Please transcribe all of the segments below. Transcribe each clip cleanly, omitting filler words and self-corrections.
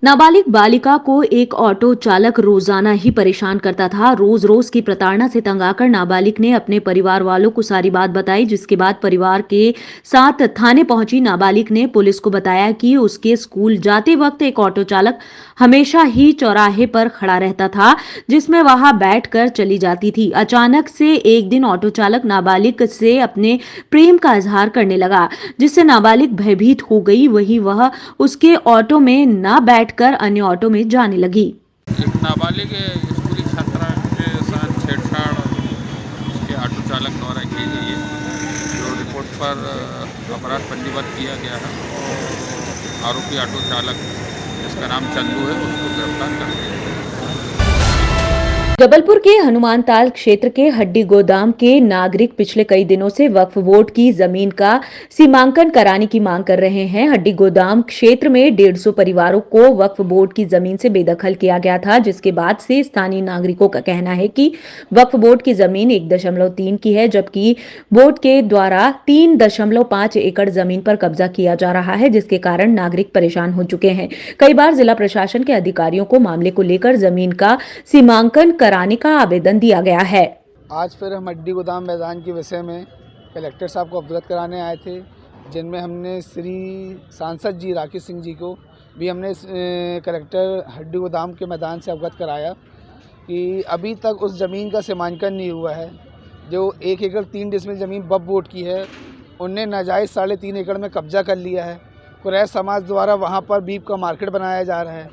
नाबालिग बालिका को एक ऑटो चालक रोजाना ही परेशान करता था। रोज रोज की प्रताड़ना से तंग आकर नाबालिग ने अपने परिवार वालों को सारी बात बताई, जिसके बाद परिवार के साथ थाने पहुंची नाबालिग ने पुलिस को बताया कि उसके स्कूल जाते वक्त एक ऑटो चालक हमेशा ही चौराहे पर खड़ा रहता था, जिसमें वहां बैठकर चली जाती थी। अचानक से एक दिन ऑटो चालक नाबालिग से अपने प्रेम का इजहार करने लगा, जिससे नाबालिग भयभीत हो गई। वहीं वह उसके ऑटो में न बैठकर अन्य ऑटो में जाने लगी। एक नाबालिग स्कूली छात्रा के साथ छेड़छाड़ उसके ऑटो चालक द्वारा की गई है, जो रिपोर्ट पर अपराध पंजीबद्ध किया गया है और आरोपी ऑटो चालक जिसका नाम चंदू है उसको गिरफ्तार कर लिया गया है। जबलपुर के हनुमानताल क्षेत्र के हड्डी गोदाम के नागरिक पिछले कई दिनों से वक्फ बोर्ड की जमीन का सीमांकन कराने की मांग कर रहे हैं। हड्डी गोदाम क्षेत्र में 150 परिवारों को वक्फ बोर्ड की जमीन से बेदखल किया गया था, जिसके बाद से स्थानीय नागरिकों का कहना है कि वक्फ बोर्ड की जमीन 1.3 की है, जबकि बोर्ड के द्वारा 3.5 एकड़ जमीन पर कब्जा किया जा रहा है, जिसके कारण नागरिक परेशान हो चुके हैं। कई बार जिला प्रशासन के अधिकारियों को मामले को लेकर जमीन का सीमांकन कराने का आवेदन दिया गया है। आज फिर हम हड्डी गोदाम मैदान के विषय में कलेक्टर साहब को अवगत कराने आए थे, जिनमें हमने श्री सांसद जी राकेश सिंह जी को भी हमने कलेक्टर हड्डी गोदाम के मैदान से अवगत कराया कि अभी तक उस ज़मीन का सीमांकन नहीं हुआ है। जो 1 एकड़ 3 डिसमिल ज़मीन वक्फ बोर्ड की है, उनने नाजायज़ 3.5 एकड़ में कब्जा कर लिया है। कुरैश समाज द्वारा वहाँ पर बीफ का मार्केट बनाया जा रहा है।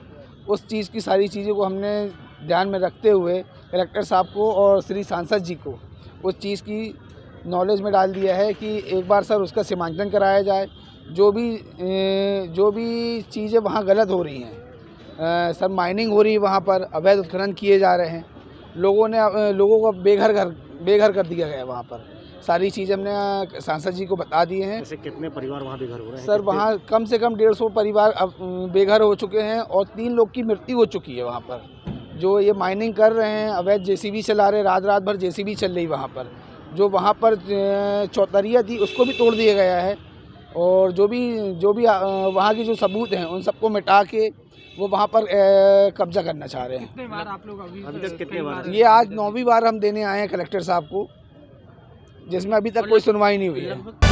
उस चीज़ की सारी चीज़ों को हमने ध्यान में रखते हुए कलेक्टर साहब को और श्री सांसद जी को उस चीज़ की नॉलेज में डाल दिया है कि एक बार सर उसका सीमांकन कराया जाए। जो भी चीज़ें वहाँ गलत हो रही हैं, सर माइनिंग हो रही है, वहाँ पर अवैध उत्खनन किए जा रहे हैं, लोगों को बेघर कर दिया गया। वहाँ पर सारी चीज़ें हमने सांसद जी को बता दिए हैं। ऐसे कितने परिवार वहाँ बेघर हो रहे हैं? सर वहाँ कम से कम 150 परिवार अब बेघर हो चुके हैं और 3 लोग की मृत्यु हो चुकी है। वहाँ पर जो ये माइनिंग कर रहे हैं, अवैध जेसीबी चला रहे, रात भर जेसीबी चल रही वहाँ पर। जो वहाँ पर चौतरिया थी उसको भी तोड़ दिया गया है और जो भी वहाँ की जो सबूत हैं उन सबको मिटा के वो वहाँ पर कब्जा करना चाह रहे हैं। कितने बार आप लोग अभी तक कितने बार? ये आज 9वीं बार हम देने आए हैं कलेक्टर साहब को, जिसमें अभी तक कोई सुनवाई नहीं हुई है।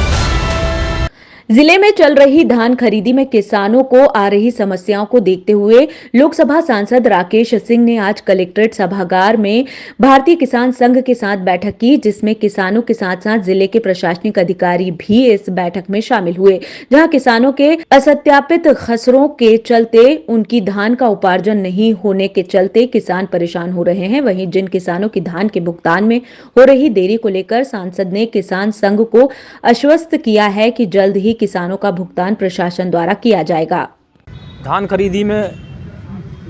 जिले में चल रही धान खरीदी में किसानों को आ रही समस्याओं को देखते हुए लोकसभा सांसद राकेश सिंह ने आज कलेक्ट्रेट सभागार में भारतीय किसान संघ के साथ बैठक की, जिसमें किसानों के साथ साथ जिले के प्रशासनिक अधिकारी भी इस बैठक में शामिल हुए। जहां किसानों के असत्यापित खसरों के चलते उनकी धान का उपार्जन नहीं होने के चलते किसान परेशान हो रहे हैं। वहीं जिन किसानों की धान के भुगतान में हो रही देरी को लेकर सांसद ने किसान संघ को आश्वस्त किया है कि जल्द ही किसानों का भुगतान प्रशासन द्वारा किया जाएगा। धान खरीदी में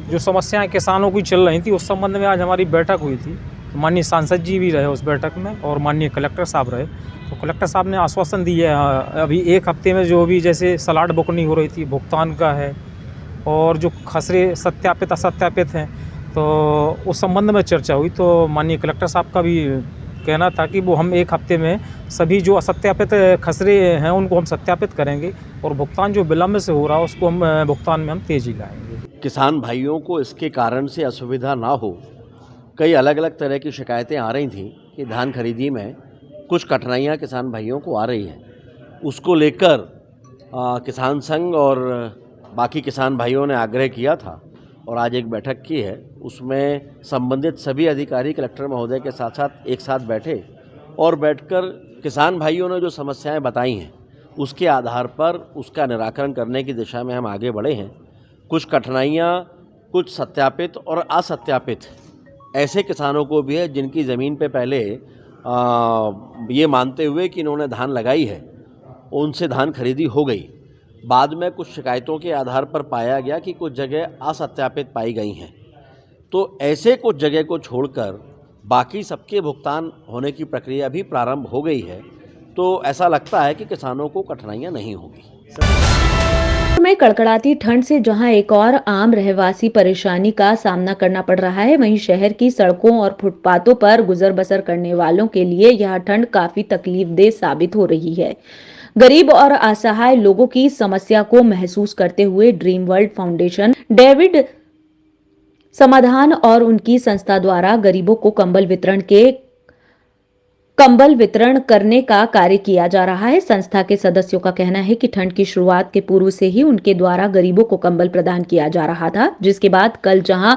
जो समस्याएं किसानों की चल रही थी, उस संबंध में आज हमारी बैठक हुई थी। तो माननीय सांसद जी भी रहे उस बैठक में और माननीय कलेक्टर साहब रहे। तो कलेक्टर साहब ने आश्वासन दिया है अभी 1 हफ्ते में जो भी जैसे सलाड बुकनी हो रही थी, भुगतान का है और जो खसरे सत्यापित असत्यापित हैं, तो उस संबंध में चर्चा हुई। तो माननीय कलेक्टर साहब का भी कहना था कि वो हम 1 हफ्ते में सभी जो असत्यापित खसरे हैं उनको हम सत्यापित करेंगे और भुगतान जो विलम्ब से हो रहा है उसको हम भुगतान में हम तेजी लाएंगे। किसान भाइयों को इसके कारण से असुविधा ना हो, कई अलग अलग तरह की शिकायतें आ रही थी कि धान खरीदी में कुछ कठिनाइयां किसान भाइयों को आ रही हैं। उसको लेकर किसान संघ और बाकी किसान भाइयों ने आग्रह किया था और आज एक बैठक की है। उसमें संबंधित सभी अधिकारी कलेक्टर महोदय के साथ साथ एक साथ बैठे और बैठकर किसान भाइयों ने जो समस्याएं बताई हैं उसके आधार पर उसका निराकरण करने की दिशा में हम आगे बढ़े हैं। कुछ कठिनाइयां कुछ सत्यापित और असत्यापित ऐसे किसानों को भी है जिनकी ज़मीन पे पहले ये मानते हुए कि इन्होंने धान लगाई है, उनसे धान खरीदी हो गई। बाद में कुछ शिकायतों के आधार पर पाया गया कि कुछ जगह असत्यापित पाई गई हैं। तो ऐसे कुछ जगह को छोड़कर बाकी सबके भुगतान होने की प्रक्रिया भी प्रारंभ हो गई है। तो ऐसा लगता है कि किसानों को कठिनाइयां नहीं होगी। में कड़कड़ाती ठंड से जहां एक और आम रहवासी परेशानी का सामना करना पड़ रहा है, वहीं शहर की सड़कों और फुटपाथों पर गुजर बसर करने वालों के लिए यह ठंड काफी तकलीफदेह साबित हो रही है। गरीब और असहाय लोगों की समस्या को महसूस करते हुए ड्रीम वर्ल्ड फाउंडेशन डेविड समाधान और उनकी संस्था द्वारा गरीबों को कंबल वितरण करने का कार्य किया जा रहा है। संस्था के सदस्यों का कहना है कि ठंड की शुरुआत के पूर्व से ही उनके द्वारा गरीबों को कंबल प्रदान किया जा रहा था, जिसके बाद कल जहां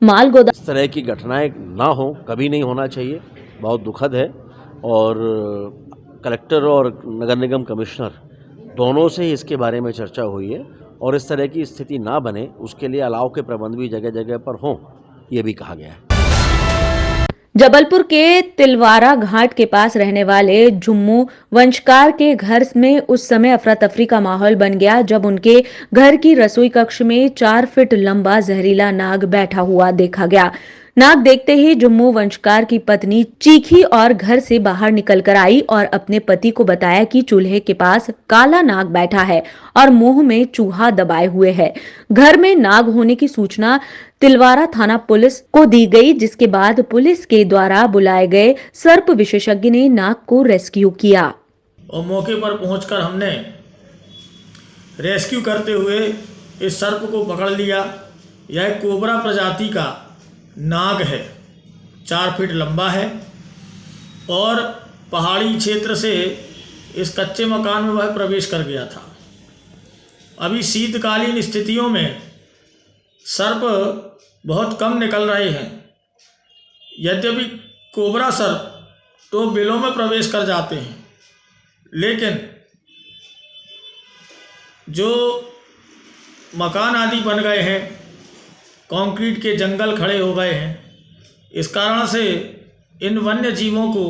माल गोदाम इस तरह की घटनाएं ना हो, कभी नहीं होना चाहिए, बहुत दुखद है। और कलेक्टर और नगर निगम कमिश्नर दोनों से ही इसके बारे में चर्चा हुई है और इस तरह की स्थिति ना बने उसके लिए अलाव के प्रबंध भी जगह जगह पर हों, ये भी कहा गया है। जबलपुर के तिलवारा घाट के पास रहने वाले झुम्मू वंशकार के घर में उस समय अफरा तफरी का माहौल बन गया जब उनके घर की रसोई कक्ष में 4 फीट लंबा जहरीला नाग बैठा हुआ देखा गया। नाग देखते ही जुम्मू वंशकार की पत्नी चीखी और घर से बाहर निकलकर आई और अपने पति को बताया कि चूल्हे के पास काला नाग बैठा है और मुंह में चूहा दबाए हुए है। घर में नाग होने की सूचना तिलवारा थाना पुलिस को दी गई, जिसके बाद पुलिस के द्वारा बुलाए गए सर्प विशेषज्ञ ने नाग को रेस्क्यू किया और मौके पर पहुंचकर हमने रेस्क्यू करते हुए इस सर्प को पकड़ लिया। यह कोबरा प्रजाति का नाग है, 4 फीट लंबा है और पहाड़ी क्षेत्र से इस कच्चे मकान में वह प्रवेश कर गया था। अभी शीतकालीन स्थितियों में सर्प बहुत कम निकल रहे हैं। यद्यपि कोबरा सर्प तो बिलों में प्रवेश कर जाते हैं, लेकिन जो मकान आदि बन गए हैं, कंक्रीट के जंगल खड़े हो गए हैं, इस कारण से इन वन्य जीवों को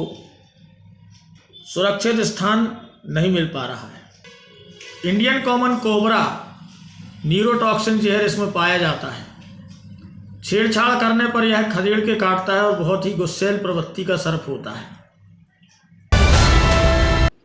सुरक्षित स्थान नहीं मिल पा रहा है। इंडियन कॉमन कोबरा न्यूरोटॉक्सिन जहर इसमें पाया जाता है। छेड़छाड़ करने पर यह खदेड़ के काटता है और बहुत ही गुस्सैल प्रवृत्ति का सर्प होता है।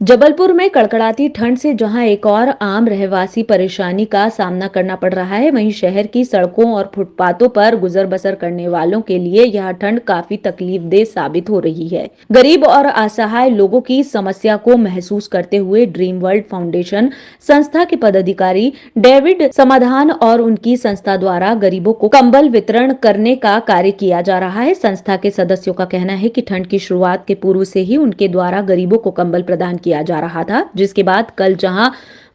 जबलपुर में कड़कड़ाती ठंड से जहां एक और आम रहवासी परेशानी का सामना करना पड़ रहा है, वहीं शहर की सड़कों और फुटपाथों पर गुजर बसर करने वालों के लिए यह ठंड काफी तकलीफदेह साबित हो रही है। गरीब और असहाय लोगों की समस्या को महसूस करते हुए ड्रीम वर्ल्ड फाउंडेशन संस्था के पदाधिकारी डेविड समाधान और उनकी संस्था द्वारा गरीबों को कंबल वितरण करने का कार्य किया जा रहा है। संस्था के सदस्यों का कहना है कि ठंड की शुरुआत के पूर्व से ही उनके द्वारा गरीबों को कंबल प्रदान किया जा रहा था, जिसके बाद कल जहां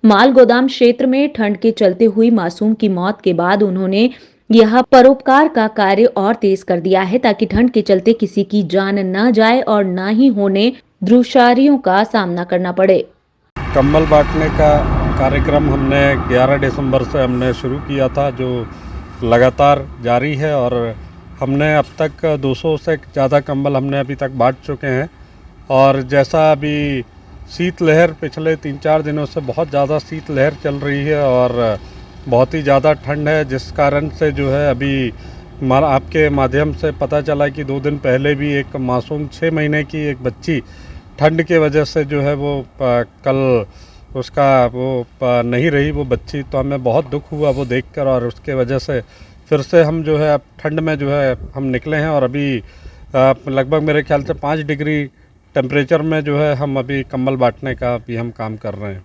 माल गोदाम क्षेत्र में ठंड के चलते हुई मासूम की मौत के बाद उन्होंने यह परोपकार का कार्य और तेज कर दिया है ताकि ठंड के चलते किसी की जान न जाए और न ही होने दुश्वारियों का सामना करना पड़े। कंबल बांटने का कार्यक्रम हमने 11 दिसंबर से हमने शुरू किया था, जो लगातार जारी है और हमने अब तक 200 से ज़्यादा कंबल हमने अभी तक बांट चुके हैं। और जैसा अभी शीतलहर पिछले 3-4 दिनों से बहुत ज़्यादा शीतलहर चल रही है और बहुत ही ज़्यादा ठंड है, जिस कारण से जो है अभी आपके माध्यम से पता चला कि 2 दिन पहले भी एक मासूम 6 महीने की एक बच्ची ठंड के वजह से जो है वो कल उसका वो नहीं रही वो बच्ची, तो हमें बहुत दुख हुआ वो देखकर और उसके वजह से फिर से हम जो है अब ठंड में जो है हम निकले हैं और अभी लगभग मेरे ख्याल से 5 डिग्री टेम्परेचर में जो है हम अभी कंबल बांटने का भी हम काम कर रहे हैं।